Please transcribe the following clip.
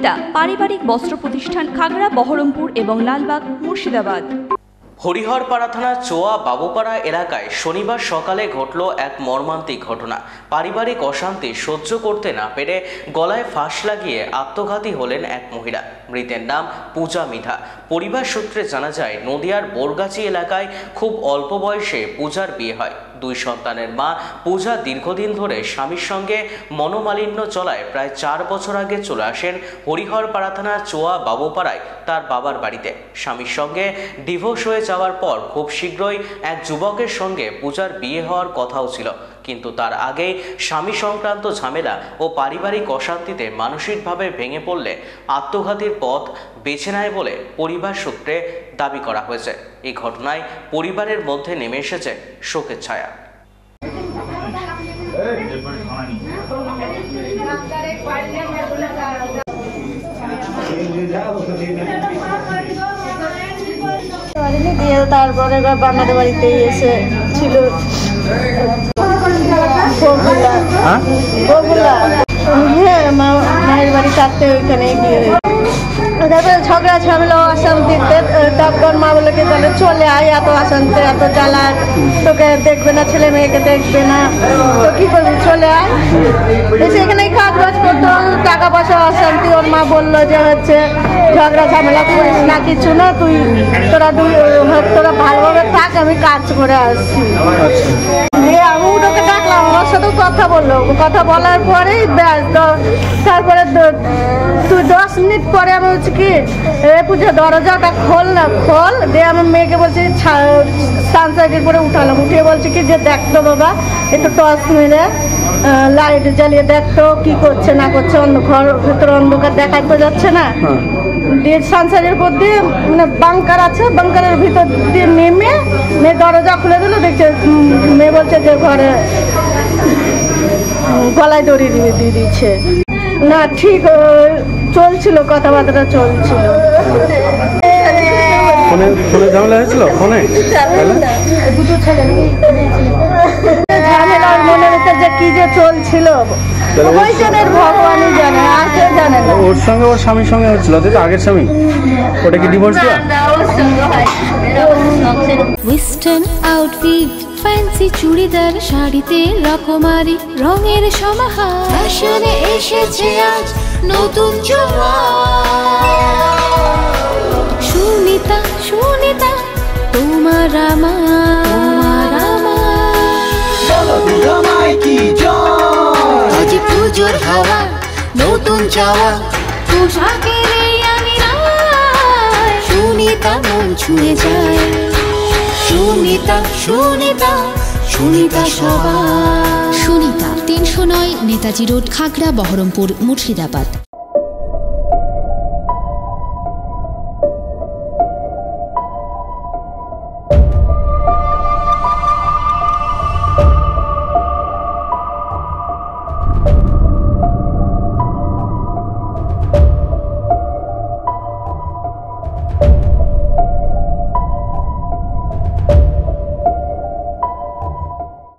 সুনিতা পারিবারিক বস্ত্র প্রতিষ্ঠান খাগড়া বহরমপুর এবং লালবাগ মুর্শিদাবাদ। হরিহরপাড়া থানার চোয়া বাবুপাড়া এলাকায় শনিবার সকালে ঘটল এক মর্মান্তিক ঘটনা। পারিবারিক অশান্তি সহ্য করতে না পেরে গলায় ফাঁস লাগিয়ে আত্মঘাতী হলেন এক মহিলা। মৃতের নাম পূজা মিধা। পরিবার সূত্রে জানা যায়, নদিয়ার বোরগাছি এলাকায় খুব অল্প বয়সে পূজার বিয়ে হয়। দুই সন্তানের মা পূজা দীর্ঘদিন ধরে স্বামীর সঙ্গে মনোমালিন্য চলায় প্রায় 4 বছর আগে চলে আসেন হরিহরপাড়া থানার চোয়া বাবুপাড়ায় তার বাবার বাড়িতে। স্বামীর সঙ্গে ডিভোর্স হয়ে যাওয়ার পর খুব শীঘ্রই এক যুবকের সঙ্গে পূজার বিয়ে হওয়ার কথাও ছিল, কিন্তু তার আগেই স্বামী সংক্রান্ত ঝামেলা ও পারিবারিক অশান্তিতে মানসিকভাবে ভেঙে পড়লে আত্মঘাতীর পথ বেছে নেয় বলে পরিবার সূত্রে দাবি করা হয়েছে। এই ঘটনায় পরিবারের মধ্যে নেমে এসেছে শোকের ছায়া। তারপরে বান্নাদের বাড়িতে এসে ছিল হ্যাঁ, মায়ের বাড়ি থাকতে ওইখানে বিয়ে হয়েছে। তারপরে ঝগড়া ঝামেলা অশান্তিতে তারপর মা বলে কি তাহলে চলে আয়, এত অশান্তি এত জ্বালা, তোকে দেখবে না, ছেলে মেয়েকে দেখবে না, তো কি করবি, চলে আয়। সেখানেই কাজ বাজ করতাম, টাকা পয়সা অশান্তি। ওর মা বললো যে হচ্ছে ঝগড়া ঝামেলা করিস না, কিছু না, তোরা ভালোভাবে থাক, আমি কাজ করে আসছি। আমি ওটাকে ডাকলাম, আমার সাথেও কথা বললো, কথা বলার পরেই ব্যাস। তারপরে 10 মিনিট পরে আমি বলছি কি পূজা দরজাটা খোল না, খোল দিয়ে আমি মেয়েকে বলছি সানসাইডের পরে উঠালাম, উঠিয়ে বলছি কি যে দেখতো বাবা একটু টর্চ মেরে লাইট জ্বালিয়ে দেখতো কি করছে না করছে, ঘর ভিতরে অন্ধকার দেখাই তো যাচ্ছে না। দিয়ে সানসাইডের উপর দিয়ে মানে বাংকার আছে, বাংকারের ভিতর দিয়ে নেমে মেয়ে দরজা খুলে দিল, দেখছে মেয়ে বলছে যে ঘরে গলায় দড়ি দিয়ে দিচ্ছে না। ঠিক চলছিল, কথাবার্তা চলছিল। ঝামেলার মনের ভিতরে যে কি যে চলছিল ওই জনের ভগবানই জানে, আর কেউ জানে না। ওর সঙ্গে ওর স্বামীর সঙ্গে হচ্ছিল, তাই তো? আগের স্বামী, ওটা কি ডিভোর্স দেওয়া? ওয়েস্টার্ন আউটফিট, ফ্যান্সি চুড়িদার, শাড়িতে রকমারি রঙের সমাহার, ফ্যাশনে এসেছে আজ নতুন সুনিতা, সুনিতা তোমার আজ পুজোর হাওয়া, নতুন চাওয়া পোশাকের আমি সুনিতা মন ছুঁয়ে যায়। সুনিতা, সুনিতা, সুনিতা সবার। সুনিতা 309 নেতাজি রোড, খাগড়া বহরমপুর, মুর্শিদাবাদ।